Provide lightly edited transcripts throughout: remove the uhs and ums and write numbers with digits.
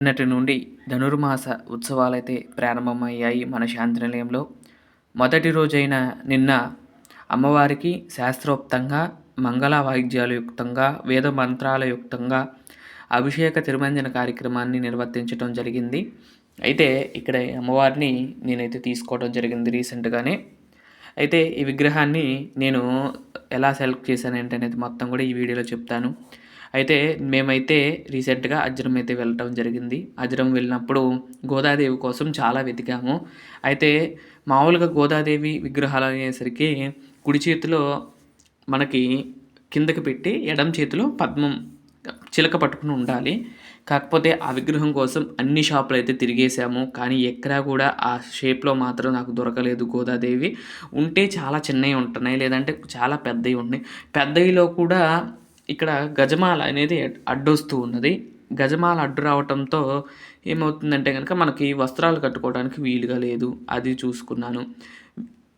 నిన్నటి నుండి ధనుర్మాస ఉత్సవాలైతే ప్రారంభమయ్యాయి మన శాంతి నిలయంలో. మొదటి రోజైన నిన్న అమ్మవారికి శాస్త్రోక్తంగా మంగళ వాయిద్యాల యుక్తంగా వేద మంత్రాల యుక్తంగా అభిషేక తిరుమంజన కార్యక్రమాన్ని నిర్వర్తించడం జరిగింది. అయితే ఇక్కడ అమ్మవారిని నేనైతే తీసుకోవడం జరిగింది రీసెంట్‌గానే. అయితే ఈ విగ్రహాన్ని నేను ఎలా సెలెక్ట్ చేశాను అనేది మొత్తం కూడా ఈ వీడియోలో చెప్తాను. అయితే మేమైతే రీసెంట్‌గా అజ్రం అయితే వెళ్ళటం జరిగింది. అజ్రం వెళ్ళినప్పుడు గోదాదేవి కోసం చాలా వెతికాము. అయితే మామూలుగా గోదాదేవి విగ్రహాలనేసరికి కుడి చేతిలో మనకి కిందకి పెట్టి ఎడమ చేతిలో పద్మం చిలక పట్టుకుని ఉండాలి. కాకపోతే ఆ విగ్రహం కోసం అన్ని షాపులైతే తిరిగేసాము. కానీ ఎక్కడా కూడా ఆ షేప్‌లో మాత్రం నాకు దొరకలేదు గోదాదేవి. ఉంటే చాలా చిన్నయి ఉంటున్నాయి. లేదంటే చాలా పెద్దయి ఉన్నాయి. పెద్దయిలో కూడా ఇక్కడ గజమాల అనేది అడ్డొస్తూ ఉన్నది. గజమాల అడ్డు రావటంతో ఏమవుతుందంటే గనక మనకి వస్త్రాలు కట్టుకోవడానికి వీలుగా లేదు. అది చూసుకున్నాను.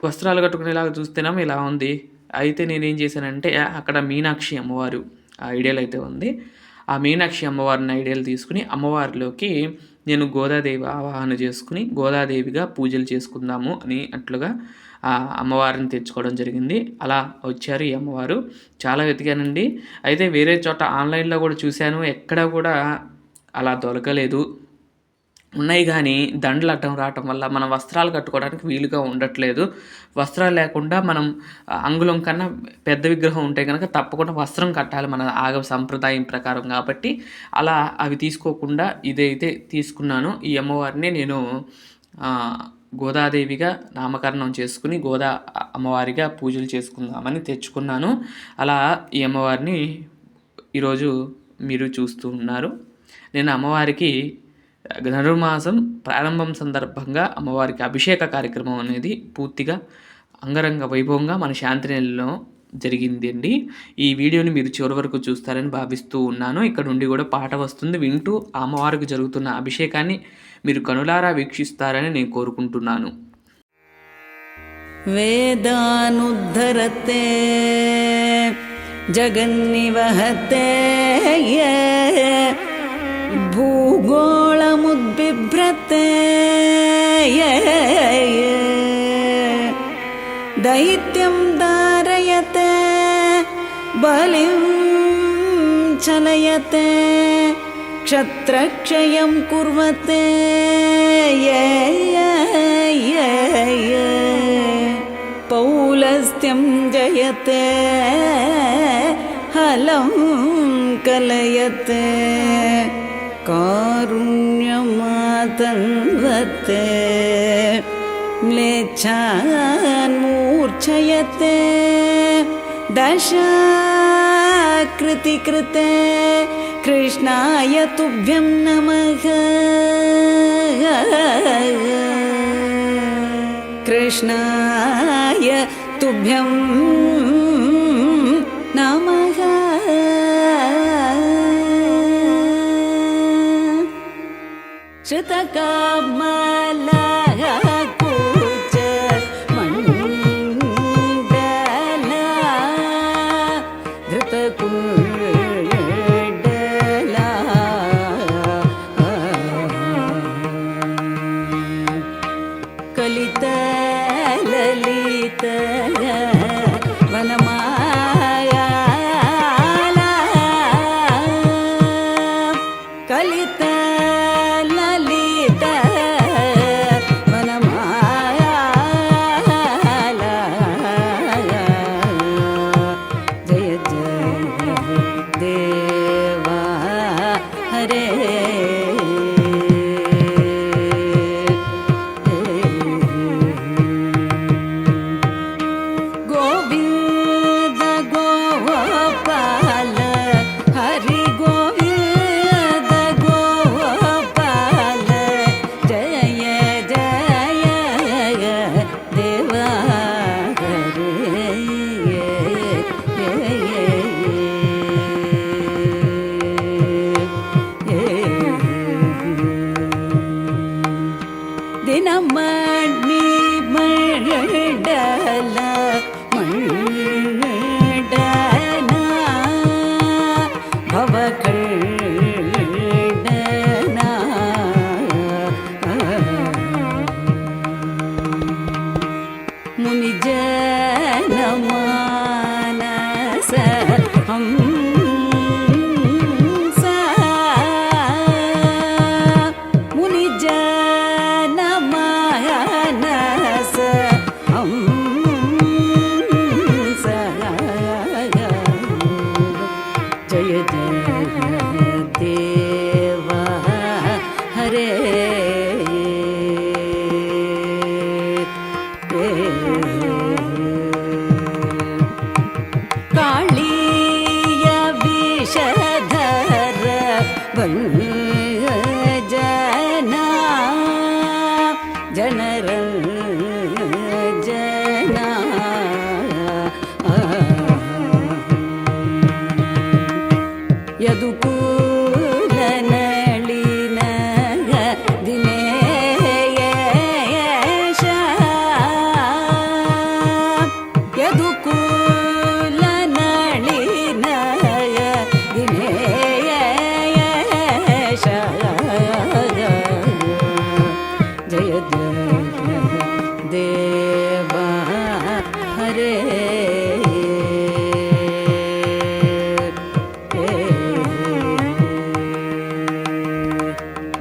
వస్త్రాలు కట్టుకునేలాగా చూస్తేనేమో ఇలా ఉంది. అయితే నేనేం చేశానంటే అక్కడ మీనాక్షి అమ్మవారు ఐడియల్ అయితే ఉంది. ఆ మీనాక్షి అమ్మవారిని ఐడియల్ తీసుకుని అమ్మవారిలోకి నేను గోదాదేవి ఆవాహన చేసుకుని గోదాదేవిగా పూజలు చేసుకుందాము అని అట్లుగా ఆ అమ్మవారిని తెచ్చుకోవడం జరిగింది. అలా వచ్చారు ఈ అమ్మవారు. చాలా వెతికానండి. అయితే వేరే చోట ఆన్‌లైన్‌లో కూడా చూశాను. ఎక్కడా కూడా అలా దొరకలేదు. ఉన్నాయి గానీ దండలు అడ్డం రావటం వల్ల మనం వస్త్రాలు కట్టుకోవడానికి వీలుగా ఉండట్లేదు. వస్త్రాలు లేకుండా మనం అంగుళం కన్నా పెద్ద విగ్రహం ఉంటే గనక తప్పకుండా వస్త్రం కట్టాలి మన ఆగమ సంప్రదాయం ప్రకారం కాబట్టి అలా అవి తీసుకోకుండా ఇదైతే తీసుకున్నాను. ఈ అమ్మవారిని నేను గోదాదేవిగా నామకరణం చేసుకుని అమ్మవారిగా పూజలు చేసుకుందామని తెచ్చుకున్నాను. అలా ఈ అమ్మవారిని ఈరోజు మీరు చూస్తూ ఉన్నారు. నేను అమ్మవారికి ధనుర్మాసం ప్రారంభం సందర్భంగా అమ్మవారికి అభిషేక కార్యక్రమం అనేది పూర్తిగా అంగరంగ వైభవంగా మన శాంతినిలయంలో జరిగింది అండి. ఈ వీడియోని మీరు చివరి వరకు చూస్తారని భావిస్తూ ఉన్నాను. ఇక్కడ నుండి కూడా పాట వస్తుంది. వింటూ ఆ అమ్మవారికి జరుగుతున్న అభిషేకాన్ని మీరు కనులారా వీక్షిస్తారని నేను కోరుకుంటున్నాను. వేదానుద్ధరతే జగన్నివహతే భూగోళముద్బిభ్రతే దైత్యం ధారయతే బలిం చలయతే క్షత్రక్షయం కుర్వతే పౌలస్త్యం జయతే హలం కలయతే కారుణ్యమాతన్వతే మ్లేచ్ఛాన్ మూర్ఛయతే దశాకృతి కృతే కృష్ణాయ తుభ్యం నమః కృష్ణాయ తుభ్యం నమః శ్రుతకామలా కలిత లలిత వనమాయా కలిత లలిత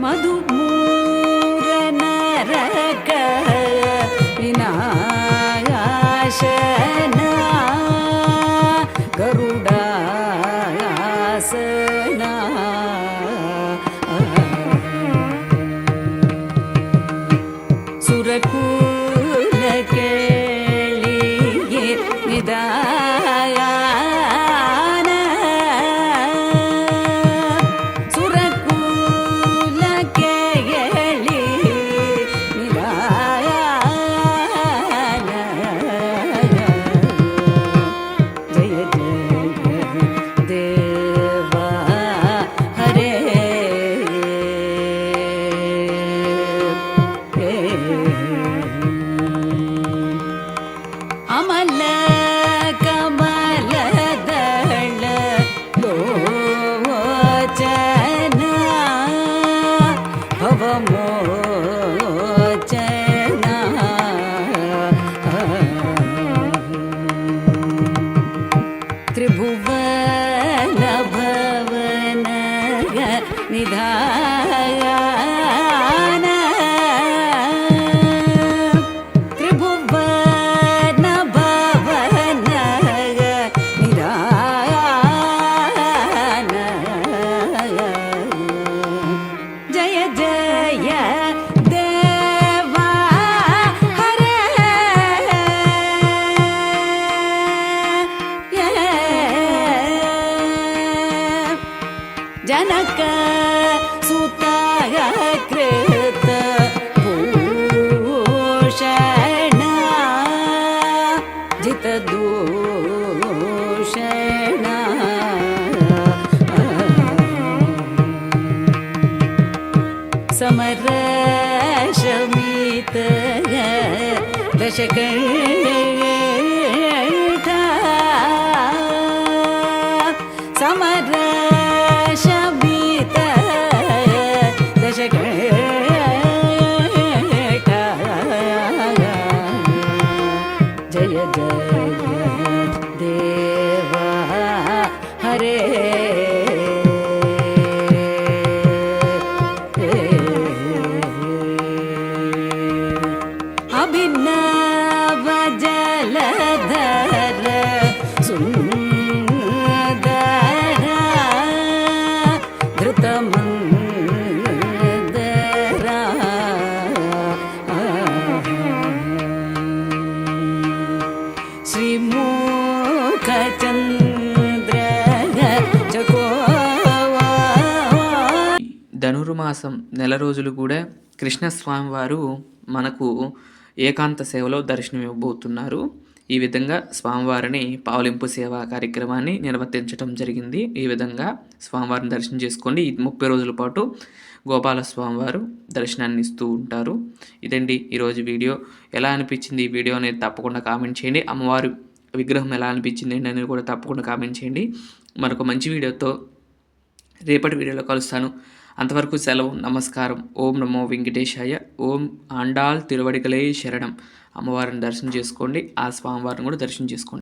मधुमूर नरक विनाशना गरुडासना सुरकुल केळिगे निदायान सुरकुल केळि निदायान जय जय देवा हरे अमल कमलदळ लोचना भवमोचना त्रिभुवन भवन निधान त्रिभुवन भवन निधान जय जय देवा हरे जनक सुताय कृत भूषण जित दूषण समर शमित दशकण्ठ समर शमित दशकण्ठ जय जय देवा हरे अभिनव जलधर सुन्दर धृतमन्दरा श्रीमुखचन्द्र चको ధనుర్మాసం నెల రోజులు కూడా కృష్ణస్వామి వారు మనకు ఏకాంత సేవలో దర్శనమివ్వబోతున్నారు. ఈ విధంగా స్వామివారిని పావలింపు సేవ కార్యక్రమాన్ని నిర్వర్తించడం జరిగింది. ఈ విధంగా స్వామివారిని దర్శనం చేసుకోండి. ఈ 30 రోజుల పాటు గోపాలస్వామివారు దర్శనాన్ని ఇస్తూ ఉంటారు. ఇదండి ఈరోజు వీడియో. ఎలా అనిపించింది ఈ వీడియో అనేది తప్పకుండా కామెంట్ చేయండి. అమ్మవారి విగ్రహం ఎలా అనిపించింది అనేది కూడా తప్పకుండా కామెంట్ చేయండి. మరొక మంచి వీడియోతో రేపటి వీడియోలో కలుస్తాను. అంతవరకు సెలవు. నమస్కారం. ఓం నమో వెంకటేశాయ. ఓం ఆండాల్ తిరువడిగలే శరణం. అమ్మవారిని దర్శనం చేసుకోండి. ఆ స్వామివారిని కూడా దర్శనం చేసుకోండి.